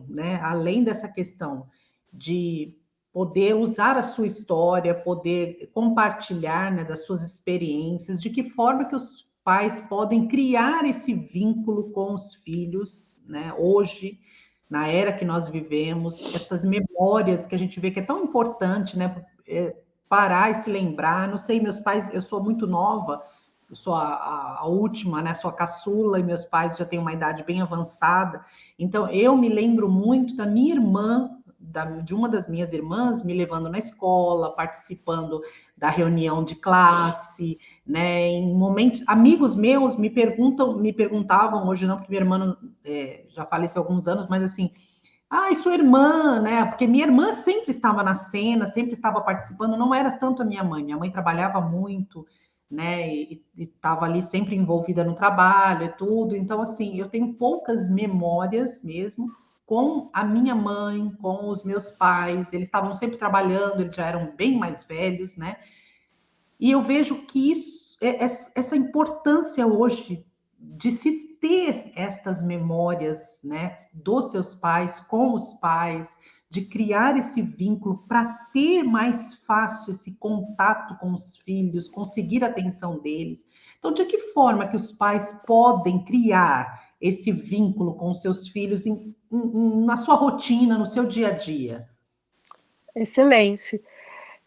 né? Além dessa questão de poder usar a sua história, poder compartilhar, né, das suas experiências, de que forma que os pais podem criar esse vínculo com os filhos, né? Hoje, na era que nós vivemos, essas memórias que a gente vê que é tão importante, né? Parar e se lembrar. Não sei, meus pais, eu sou muito nova, eu sou a última, né? Sou a caçula e meus pais já têm uma idade bem avançada. Então, eu me lembro muito da minha irmã, de uma das minhas irmãs, me levando na escola, participando da reunião de classe, né? Em momentos, amigos meus me perguntavam, hoje não, porque minha irmã já faleceu há alguns anos, mas assim, e sua irmã, né? Porque minha irmã sempre estava na cena, sempre estava participando, não era tanto a minha mãe. Minha mãe trabalhava muito, né? E estava ali sempre envolvida no trabalho e tudo. Então, assim, eu tenho poucas memórias mesmo com a minha mãe, com os meus pais. Eles estavam sempre trabalhando, eles já eram bem mais velhos, né? E eu vejo que essa importância hoje de se ter estas memórias, né, dos seus pais com os pais, de criar esse vínculo para ter mais fácil esse contato com os filhos, conseguir a atenção deles. Então, de que forma que os pais podem criar esse vínculo com os seus filhos na sua rotina, no seu dia a dia? Excelente.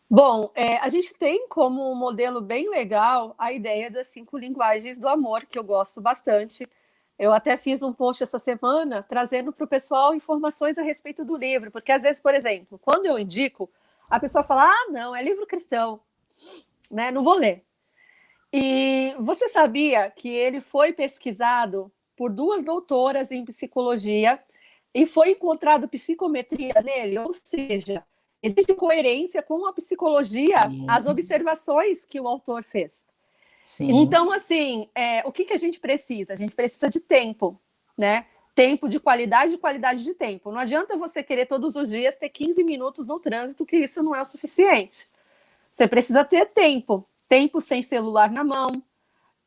Bom, a gente tem como um modelo bem legal a ideia das 5 linguagens do amor, que eu gosto bastante. Eu até fiz um post essa semana trazendo para o pessoal informações a respeito do livro, porque às vezes, por exemplo, quando eu indico, a pessoa fala, não, é livro cristão, né? Não vou ler. E você sabia que ele foi pesquisado por 2 doutoras em psicologia e foi encontrado psicometria nele, ou seja, existe coerência com a psicologia, sim, as observações que o autor fez. Sim. Então, assim, o que a gente precisa? A gente precisa de tempo, né? Tempo de qualidade e qualidade de tempo. Não adianta você querer todos os dias ter 15 minutos no trânsito, que isso não é o suficiente. Você precisa ter tempo. Tempo sem celular na mão,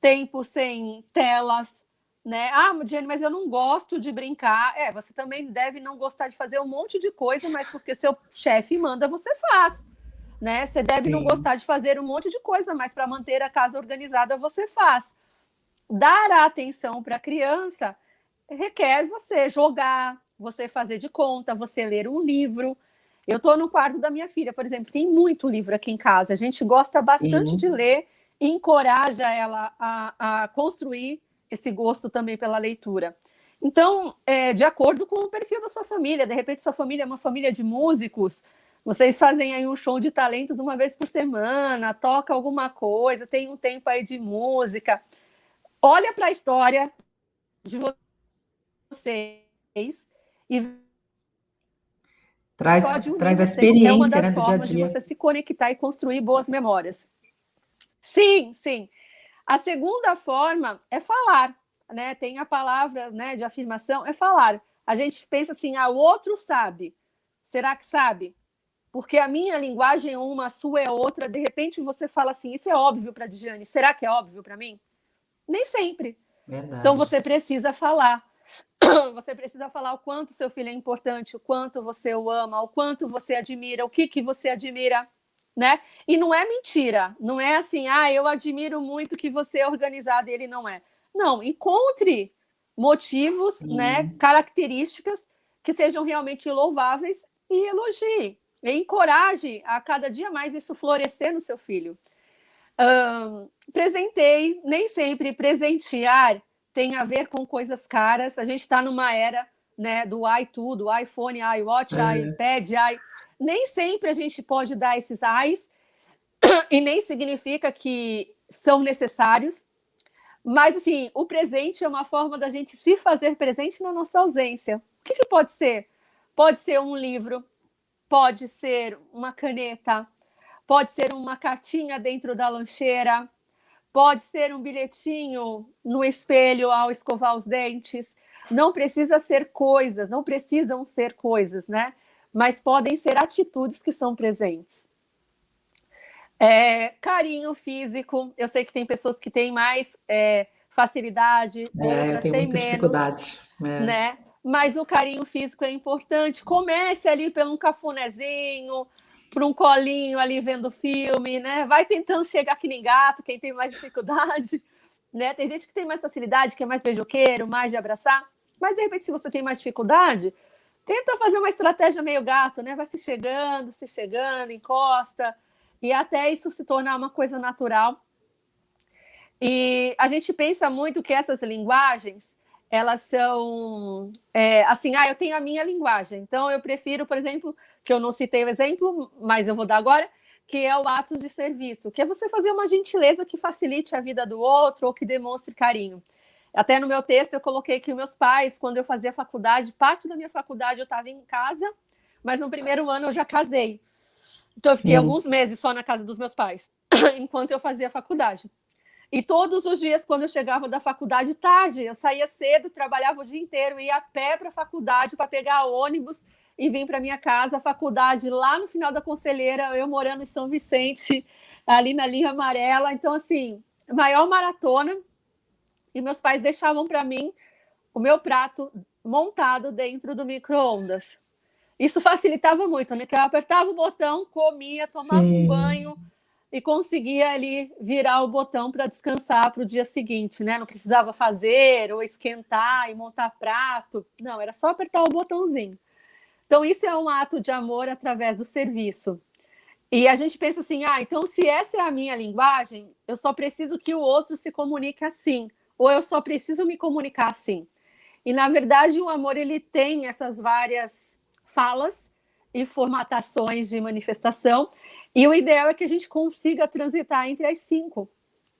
tempo sem telas, né? Diane, mas eu não gosto de brincar. Você também deve não gostar de fazer um monte de coisa, mas porque seu chefe manda, você faz. Né? Você deve, sim, não gostar de fazer um monte de coisa, mas para manter a casa organizada, você faz. Dar a atenção para a criança requer você jogar, você fazer de conta, você ler um livro. Eu estou no quarto da minha filha, por exemplo, tem muito livro aqui em casa. A gente gosta bastante, sim, de ler e encoraja ela a construir esse gosto também pela leitura. Então, de acordo com o perfil da sua família, de repente sua família é uma família de músicos, vocês fazem aí um show de talentos uma vez por semana, toca alguma coisa, tem um tempo aí de música. Olha para a história de vocês e traz a experiência, é uma das, né, do formas dia a dia, de você se conectar e construir boas memórias. Sim, sim. A segunda forma é falar, né? Tem a palavra, né, de afirmação, é falar. A gente pensa assim, o outro sabe. Será que sabe? Porque a minha linguagem é uma, a sua é outra. De repente você fala assim, isso é óbvio para a Diane. Será que é óbvio para mim? Nem sempre. Verdade. Então você precisa falar. Você precisa falar o quanto seu filho é importante, o quanto você o ama, o quanto você admira, o que você admira, né? E não é mentira, não é assim, eu admiro muito que você é organizado e ele não é. Não, encontre motivos, né, características que sejam realmente louváveis e elogie. E encoraje a cada dia mais isso florescer no seu filho. Presenteie, nem sempre presentear tem a ver com coisas caras. A gente está numa era, né, do tudo, iPhone, iWatch, iPad, nem sempre a gente pode dar esses ais e nem significa que são necessários. Mas, assim, o presente é uma forma da gente se fazer presente na nossa ausência. O que pode ser? Pode ser um livro, pode ser uma caneta, pode ser uma cartinha dentro da lancheira, pode ser um bilhetinho no espelho ao escovar os dentes. Não precisa ser coisas, não precisam ser coisas, né? Mas podem ser atitudes que são presentes. Carinho físico. Eu sei que tem pessoas que têm mais facilidade, outras têm menos. Né? mas o carinho físico é importante. Comece ali pelo um cafunézinho, por um colinho ali vendo filme, né? Vai tentando chegar que nem gato, quem tem mais dificuldade, né? Tem gente que tem mais facilidade, que é mais beijoqueiro, mais de abraçar, mas de repente, se você tem mais dificuldade, tenta fazer uma estratégia meio gato, né? Vai se chegando, encosta, e até isso se tornar uma coisa natural. E a gente pensa muito que essas linguagens, elas são assim, eu tenho a minha linguagem, então eu prefiro, por exemplo, que eu não citei o exemplo, mas eu vou dar agora, que é o atos de serviço, que é você fazer uma gentileza que facilite a vida do outro ou que demonstre carinho. Até no meu texto eu coloquei que meus pais, quando eu fazia faculdade, parte da minha faculdade eu estava em casa, mas no primeiro ano eu já casei. Então eu fiquei alguns meses só na casa dos meus pais, enquanto eu fazia faculdade. E todos os dias, quando eu chegava da faculdade tarde, eu saía cedo, trabalhava o dia inteiro, ia a pé para a faculdade para pegar ônibus e vir para minha casa, a faculdade lá no final da Conselheira, eu morando em São Vicente, ali na linha amarela. Então, assim, maior maratona. E meus pais deixavam para mim o meu prato montado dentro do micro-ondas. Isso facilitava muito, né? Que eu apertava o botão, comia, tomava um banho e conseguia ali virar o botão para descansar para o dia seguinte, né? Não precisava fazer ou esquentar e montar prato. Não, era só apertar o botãozinho. Então, isso é um ato de amor através do serviço. E a gente pensa assim, então se essa é a minha linguagem, eu só preciso que o outro se comunique assim, ou eu só preciso me comunicar assim. E, na verdade, o amor ele tem essas várias falas e formatações de manifestação, e o ideal é que a gente consiga transitar entre as 5,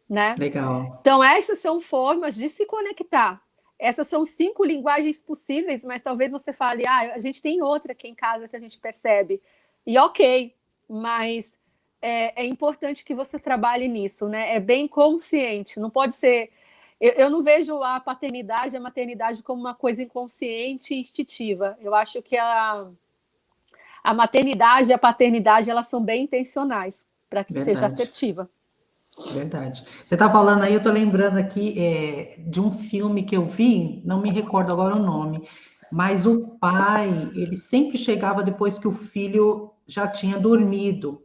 né? Legal. Então, essas são formas de se conectar. Essas são 5 linguagens possíveis, mas talvez você fale, a gente tem outra aqui em casa que a gente percebe. E ok, mas é importante que você trabalhe nisso, né? É bem consciente, não pode ser... Eu não vejo a paternidade, a maternidade como uma coisa inconsciente e instintiva. Eu acho que a maternidade e a paternidade, elas são bem intencionais para que seja assertiva. Verdade. Você está falando aí, eu estou lembrando aqui de um filme que eu vi, não me recordo agora o nome, mas o pai, ele sempre chegava depois que o filho já tinha dormido.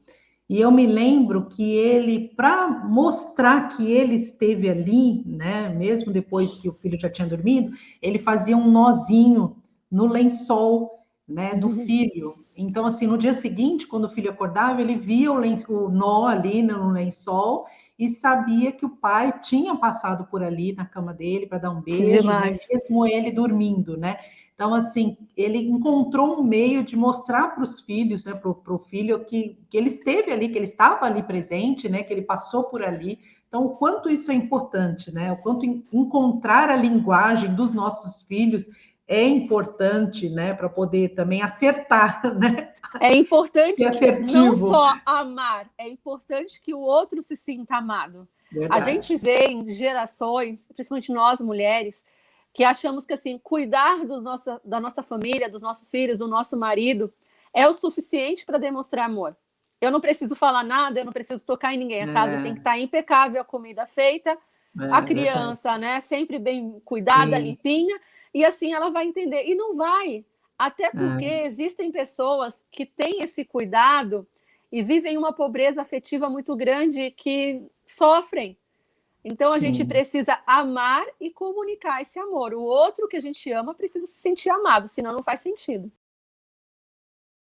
E eu me lembro que ele, para mostrar que ele esteve ali, né, mesmo depois que o filho já tinha dormido, ele fazia um nozinho no lençol, né, do filho. Então, assim, no dia seguinte, quando o filho acordava, ele via o nó ali no lençol e sabia que o pai tinha passado por ali na cama dele para dar um beijo, né, mesmo ele dormindo, né? Então, assim, ele encontrou um meio de mostrar para os filhos, né, para o filho, que ele esteve ali, que ele estava ali presente, né, que ele passou por ali. Então, o quanto isso é importante, né? O quanto encontrar a linguagem dos nossos filhos é importante, né, para poder também acertar, né? É importante não só amar, é importante que o outro se sinta amado. Verdade. A gente vê em gerações, principalmente nós mulheres, que achamos que assim, cuidar da nossa família, dos nossos filhos, do nosso marido, é o suficiente para demonstrar amor. Eu não preciso falar nada, eu não preciso tocar em ninguém. A casa tem que estar impecável, a comida feita, a criança, né, sempre bem cuidada, limpinha, e assim ela vai entender. E não vai, até porque existem pessoas que têm esse cuidado e vivem uma pobreza afetiva muito grande, que sofrem. Então, a gente precisa amar e comunicar esse amor. O outro que a gente ama precisa se sentir amado, senão não faz sentido.